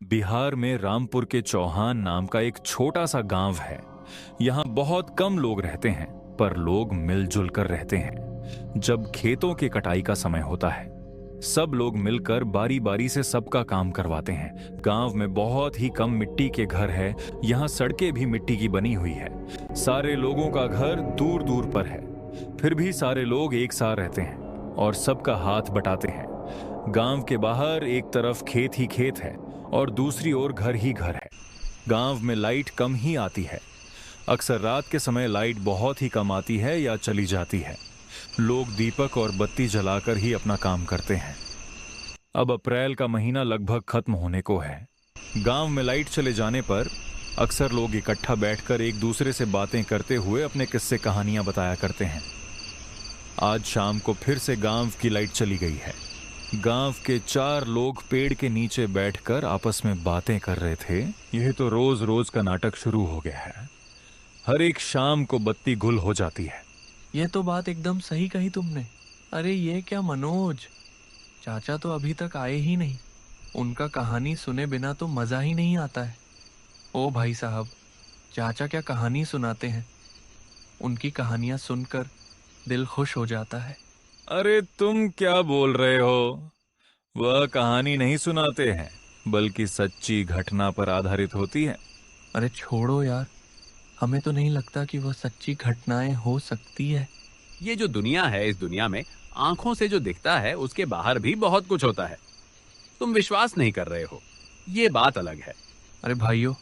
बिहार में रामपुर के चौहान नाम का एक छोटा सा गांव है। यहाँ बहुत कम लोग रहते हैं, पर लोग मिलजुल कर रहते हैं। जब खेतों की कटाई का समय होता है, सब लोग मिलकर बारी बारी से सबका काम करवाते हैं। गांव में बहुत ही कम मिट्टी के घर है। यहाँ सड़कें भी मिट्टी की बनी हुई है। सारे लोगों का घर दूर दूर पर है, फिर भी सारे लोग एक साथ रहते हैं और सबका हाथ बटाते हैं। गांव के बाहर एक तरफ खेत ही खेत है और दूसरी ओर घर ही घर है। गांव में लाइट कम ही आती है। अक्सर रात के समय लाइट बहुत ही कम आती है या चली जाती है। लोग दीपक और बत्ती जलाकर ही अपना काम करते हैं। अब अप्रैल का महीना लगभग खत्म होने को है। गांव में लाइट चले जाने पर अक्सर लोग इकट्ठा बैठकर एक दूसरे से बातें करते हुए अपने किस्से कहानियां बताया करते हैं। आज शाम को फिर से गांव की लाइट चली गई है। गांव के 4 लोग पेड़ के नीचे बैठकर आपस में बातें कर रहे थे। यह तो रोज रोज का नाटक शुरू हो गया है। हर एक शाम को बत्ती गुल हो जाती है। ये तो बात एकदम सही कही तुमने। अरे ये क्या मनोज, चाचा तो अभी तक आए ही नहीं। उनका कहानी सुने बिना तो मजा ही नहीं आता है। ओ भाई साहब, चाचा क्या कहानी सुनाते हैं। उनकी कहानियां सुनकर दिल खुश हो जाता है। अरे तुम क्या बोल रहे हो? वह कहानी नहीं सुनाते हैं, बल्कि सच्ची घटना पर आधारित होती है। अरे छोड़ो यार, हमें तो नहीं लगता कि वह सच्ची घटनाएं हो सकती है। ये जो दुनिया है, इस दुनिया में आंखों से जो दिखता है उसके बाहर भी बहुत कुछ होता है। तुम विश्वास नहीं कर रहे हो, ये बात अलग है। अरे भाइयों,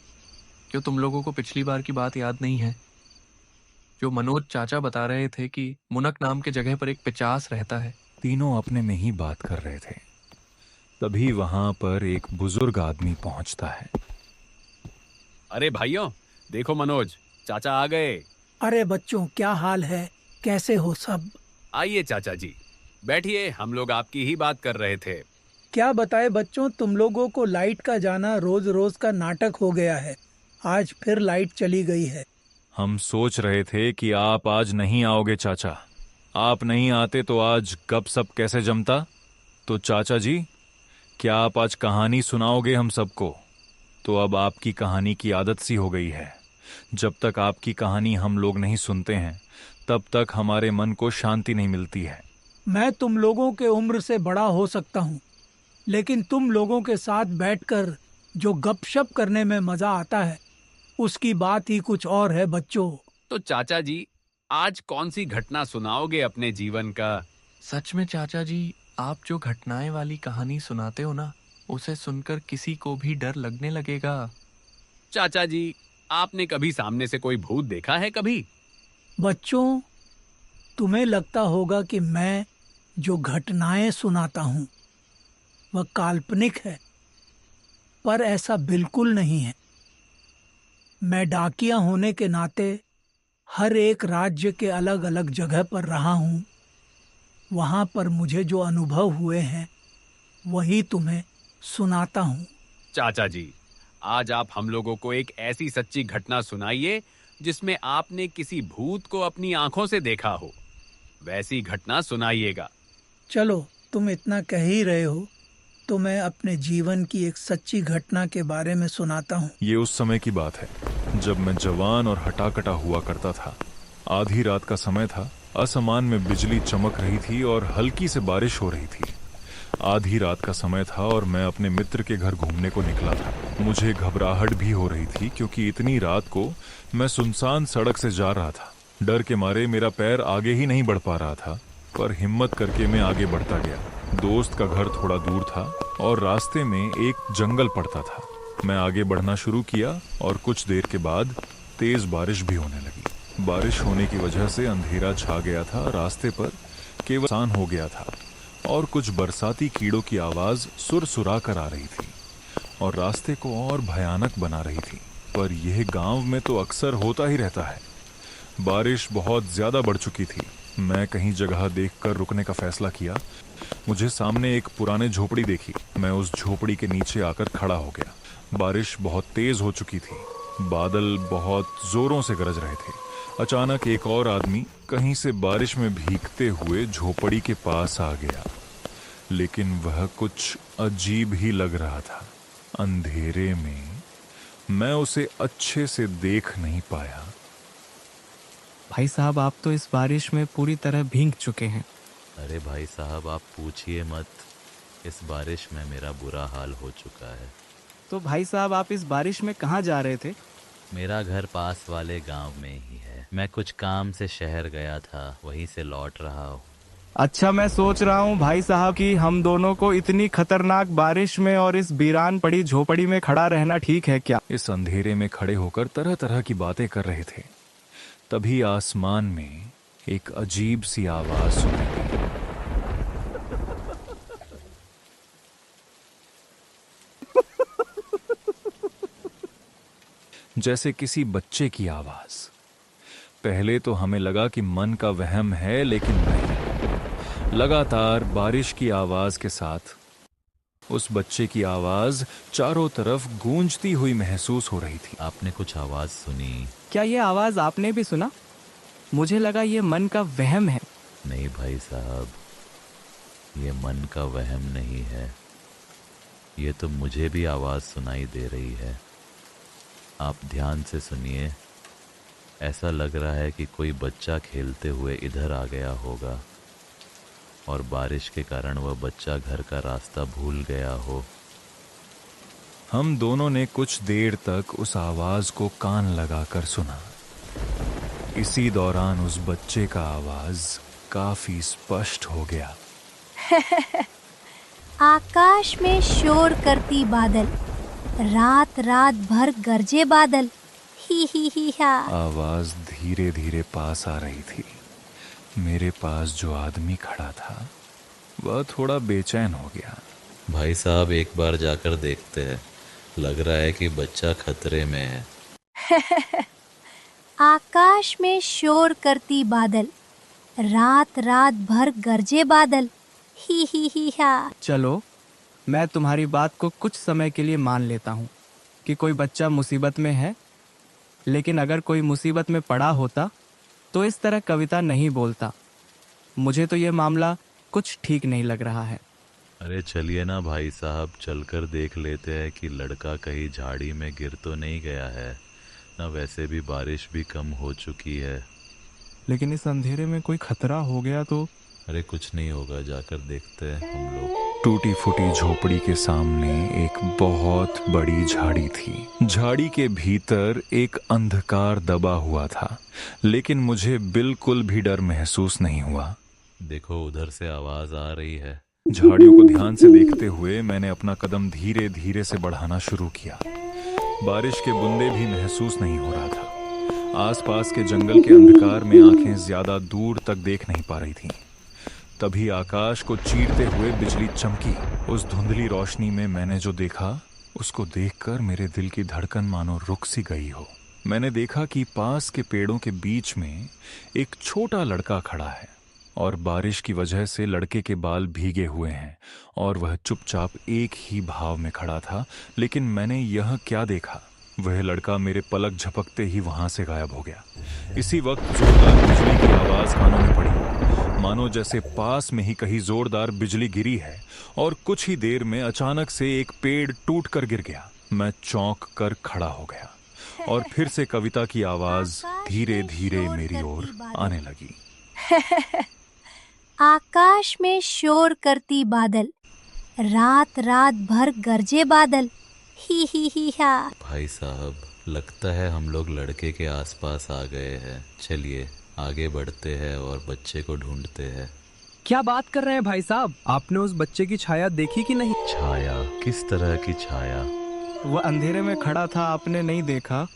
क्यों तुम लोगों को पिछली बार की बात याद नहीं है? जो मनोज चाचा बता रहे थे कि मुनक नाम के जगह पर एक पिचास रहता है। तीनों अपने में ही बात कर रहे थे। तभी वहां पर एक बुजुर्ग आदमी पहुंचता है। अरे भाइयों, देखो मनोज, चाचा आ गए। अरे बच्चों, क्या हाल है? कैसे हो सब? आइए चाचा जी, बैठिए। हम लोग आपकी ही बात कर रहे थे। क्या बताए बच्चों, तुम लोगों को लाइट का जाना रोज रोज का नाटक हो गया है। आज फिर लाइट चली गई है। हम सोच रहे थे कि आप आज नहीं आओगे चाचा। आप नहीं आते तो आज गपशप कैसे जमता। तो चाचा जी, क्या आप आज कहानी सुनाओगे हम सबको? तो अब आपकी कहानी की आदत सी हो गई है। जब तक आपकी कहानी हम लोग नहीं सुनते हैं, तब तक हमारे मन को शांति नहीं मिलती है। मैं तुम लोगों के उम्र से बड़ा हो सकता हूँ, लेकिन तुम लोगों के साथ बैठकर जो गपशप करने में मजा आता है, उसकी बात ही कुछ और है बच्चों। तो चाचा जी, आज कौन सी घटना सुनाओगे अपने जीवन का? सच में चाचा जी, आप जो घटनाएं वाली कहानी सुनाते हो ना, उसे सुनकर किसी को भी डर लगने लगेगा। चाचा जी, आपने कभी सामने से कोई भूत देखा है कभी? बच्चों, तुम्हें लगता होगा कि मैं जो घटनाएं सुनाता हूँ वह काल्पनिक है, पर ऐसा बिल्कुल नहीं है। मैं डाकिया होने के नाते हर एक राज्य के अलग अलग जगह पर रहा हूँ। वहाँ पर मुझे जो अनुभव हुए हैं वही तुम्हें सुनाता हूँ। चाचा जी, आज आप हम लोगों को एक ऐसी सच्ची घटना सुनाइए जिसमें आपने किसी भूत को अपनी आंखों से देखा हो। वैसी घटना सुनाइएगा। चलो, तुम इतना कह ही रहे हो तो मैं अपने जीवन की एक सच्ची घटना के बारे में सुनाता हूँ। ये उस समय की बात है जब मैं जवान और हटाकटा हुआ करता था। आधी रात का समय था। आसमान में बिजली चमक रही थी और हल्की से बारिश हो रही थी। आधी रात का समय था और मैं अपने मित्र के घर घूमने को निकला था। मुझे घबराहट भी हो रही थी क्योंकि इतनी रात को मैं सुनसान सड़क से जा रहा था। डर के मारे मेरा पैर आगे ही नहीं बढ़ पा रहा था, पर हिम्मत करके मैं आगे बढ़ता गया। दोस्त का घर थोड़ा दूर था और रास्ते में एक जंगल पड़ता था। मैं आगे बढ़ना शुरू किया और कुछ देर के बाद तेज बारिश भी होने लगी। बारिश होने की वजह से अंधेरा छा गया था। रास्ते पर केवल सुनसान हो गया था और कुछ बरसाती कीड़ों की आवाज सुरसुरा कर आ रही थी और रास्ते को और भयानक बना रही थी। पर यह गांव में तो अक्सर होता ही रहता है। बारिश बहुत ज्यादा बढ़ चुकी थी। मैं कहीं जगह देखकर रुकने का फैसला किया। मुझे सामने एक पुरानी झोपड़ी देखी। मैं उस झोपड़ी के नीचे आकर खड़ा हो गया। बारिश बहुत तेज हो चुकी थी। बादल बहुत जोरों से गरज रहे थे। अचानक एक और आदमी कहीं से बारिश में भीगते हुए झोपड़ी के पास आ गया, लेकिन वह कुछ अजीब ही लग रहा था। अंधेरे में मैं उसे अच्छे से देख नहीं पाया। भाई साहब, आप तो इस बारिश में पूरी तरह भीग चुके हैं। अरे भाई साहब, आप पूछिए मत। इस बारिश में मेरा बुरा हाल हो चुका है। तो भाई साहब, आप इस बारिश में कहाँ जा रहे थे? मेरा घर पास वाले गांव में ही है। मैं कुछ काम से शहर गया था, वहीं से लौट रहा हूँ। अच्छा, मैं सोच रहा हूँ भाई साहब कि हम दोनों को इतनी खतरनाक बारिश में और इस वीरान पड़ी झोपड़ी में खड़ा रहना ठीक है क्या? इस अंधेरे में खड़े होकर तरह तरह की बातें कर रहे थे। तभी आसमान में एक अजीब सी आवाज सुनाई दी। जैसे किसी बच्चे की आवाज। पहले तो हमें लगा कि मन का वहम है, लेकिन नहीं। लगातार बारिश की आवाज के साथ उस बच्चे की आवाज चारों तरफ गूंजती हुई महसूस हो रही थी। आपने कुछ आवाज सुनी? क्या ये आवाज आपने भी सुना? मुझे लगा ये मन का वहम है। नहीं भाई साहब, ये मन का वहम नहीं है। ये तो मुझे भी आवाज सुनाई दे रही है। आप ध्यान से सुनिए। ऐसा लग रहा है कि कोई बच्चा खेलते हुए इधर आ गया होगा और बारिश के कारण वह बच्चा घर का रास्ता भूल गया हो। हम दोनों ने कुछ देर तक उस आवाज को कान लगाकर सुना। इसी दौरान उस बच्चे का आवाज काफी स्पष्ट हो गया। आकाश में शोर करती बादल, रात रात भर गरजे बादल, ही हा। आवाज धीरे धीरे पास आ रही थी। मेरे पास जो आदमी खड़ा था वह थोड़ा बेचैन हो गया। भाई साहब, एक बार जाकर देखते हैं। लग रहा है कि बच्चा खतरे में है। आकाश में शोर करती बादल, रात रात भर गरजे बादल, ही हा। चलो, मैं तुम्हारी बात को कुछ समय के लिए मान लेता हूँ कि कोई बच्चा मुसीबत में है, लेकिन अगर कोई मुसीबत में पड़ा होता तो इस तरह कविता नहीं बोलता। मुझे तो ये मामला कुछ ठीक नहीं लग रहा है। अरे चलिए ना भाई साहब, चलकर देख लेते हैं कि लड़का कहीं झाड़ी में गिर तो नहीं गया है ना। वैसे भी बारिश भी कम हो चुकी है। लेकिन इस अंधेरे में कोई खतरा हो गया तो? अरे कुछ नहीं होगा, जाकर देखते हैं हम लोग। टूटी फूटी झोपड़ी के सामने एक बहुत बड़ी झाड़ी थी। झाड़ी के भीतर एक अंधकार दबा हुआ था, लेकिन मुझे बिल्कुल भी डर महसूस नहीं हुआ। देखो, उधर से आवाज आ रही है। झाड़ियों को ध्यान से देखते हुए मैंने अपना कदम धीरे धीरे से बढ़ाना शुरू किया। बारिश के बूंदे भी महसूस नहीं हो रहा था। आसपास के जंगल के अंधकार में आंखें ज्यादा दूर तक देख नहीं पा रही थीं। तभी आकाश को चीरते हुए बिजली चमकी। उस धुंधली रोशनी में मैंने जो देखा, उसको देखकर मेरे दिल की धड़कन मानो रुक सी गई हो। मैंने देखा कि पास के पेड़ों के बीच में एक छोटा लड़का खड़ा है और बारिश की वजह से लड़के के बाल भीगे हुए हैं और वह चुपचाप एक ही भाव में खड़ा था। लेकिन मैंने यह क्या देखा, वह लड़का मेरे पलक झपकते ही वहां से गायब हो गया। इसी वक्त जोरदार बिजली की आवाज कानों में पड़ी, मानो जैसे पास में ही कहीं जोरदार बिजली गिरी है। और कुछ ही देर में अचानक से एक पेड़ टूट कर गिर गया। मैं चौंक कर खड़ा हो गया और फिर से कविता की आवाज धीरे धीरे मेरी ओर आने लगी। आकाश में शोर करती बादल, रात रात भर गरजे बादल, ही हा। भाई साहब, लगता है हम लोग लड़के के आसपास आ गए हैं। चलिए आगे बढ़ते हैं और बच्चे को ढूंढते हैं। क्या बात कर रहे हैं भाई साहब? आपने उस बच्चे की छाया देखी कि नहीं? छाया? किस तरह की छाया? वह अंधेरे में खड़ा था, आपने नहीं देखा?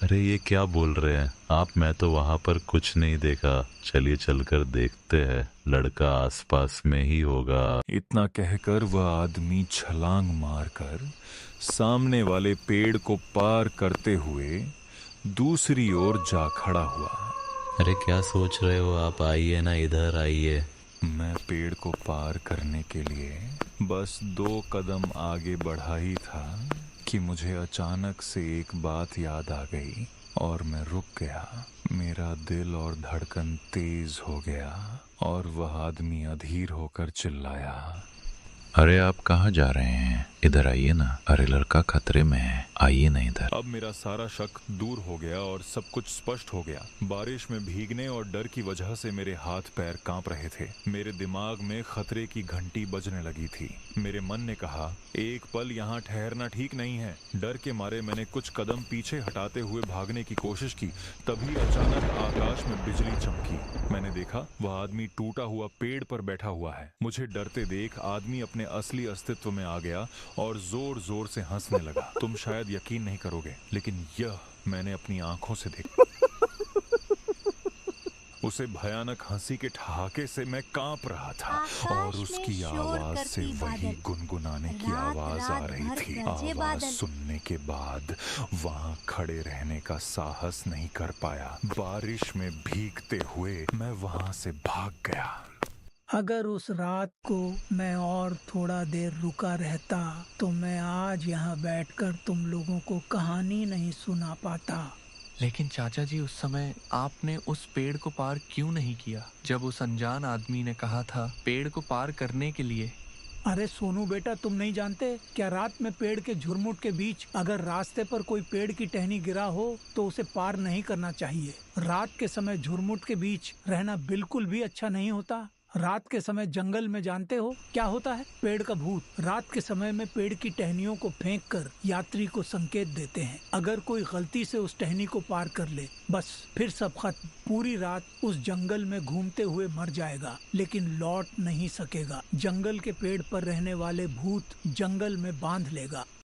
अरे ये क्या बोल रहे हैं आप? मैं तो वहां पर कुछ नहीं देखा। चलिए चलकर देखते हैं, लड़का आसपास में ही होगा। इतना कहकर वह आदमी छलांग मारकर सामने वाले पेड़ को पार करते हुए दूसरी ओर जा खड़ा हुआ। अरे क्या सोच रहे हो आप? आइए ना, इधर आइए। मैं पेड़ को पार करने के लिए बस 2 कदम आगे बढ़ा ही था कि मुझे अचानक से एक बात याद आ गई और मैं रुक गया। मेरा दिल और धड़कन तेज हो गया और वह आदमी अधीर होकर चिल्लाया, अरे आप कहाँ जा रहे हैं? इधर आइए ना, अरे लड़का खतरे में है, आइए ना इधर। अब मेरा सारा शक दूर हो गया और सब कुछ स्पष्ट हो गया। बारिश में भीगने और डर की वजह से मेरे हाथ पैर कांप रहे थे। मेरे दिमाग में खतरे की घंटी बजने लगी थी। मेरे मन ने कहा, एक पल यहाँ ठहरना ठीक नहीं है। डर के मारे मैंने कुछ कदम पीछे हटाते हुए भागने की कोशिश की। तभी अचानक आकाश में बिजली चमकी। मैंने देखा वह आदमी टूटा हुआ पेड़ पर बैठा हुआ है। मुझे डरते देख आदमी अपने असली अस्तित्व में आ गया और जोर जोर से हंसने लगा। तुम शायद यकीन नहीं करोगे, लेकिन यह मैंने अपनी आंखों से देखा। उसे भयानक हंसी के ठहाके से मैं कांप रहा था और उसकी आवाज से वही गुनगुनाने की आवाज आ रही थी। आवाज सुनने के बाद वहां खड़े रहने का साहस नहीं कर पाया। बारिश में भीगते हुए मैं वहां से भाग गया। अगर उस रात को मैं और थोड़ा देर रुका रहता तो मैं आज यहाँ बैठकर तुम लोगों को कहानी नहीं सुना पाता। लेकिन चाचा जी, उस समय आपने उस पेड़ को पार क्यों नहीं किया जब उस अनजान आदमी ने कहा था पेड़ को पार करने के लिए? अरे सोनू बेटा, तुम नहीं जानते क्या रात में पेड़ के झुरमुट के बीच अगर रास्ते पर कोई पेड़ की टहनी गिरा हो तो उसे पार नहीं करना चाहिए। रात के समय झुरमुट के बीच रहना बिल्कुल भी अच्छा नहीं होता। रात के समय जंगल में जानते हो क्या होता है? पेड़ का भूत रात के समय में पेड़ की टहनियों को फेंक कर यात्री को संकेत देते हैं। अगर कोई गलती से उस टहनी को पार कर ले, बस फिर सब खत्म। पूरी रात उस जंगल में घूमते हुए मर जाएगा, लेकिन लौट नहीं सकेगा। जंगल के पेड़ पर रहने वाले भूत जंगल में बांध लेगा।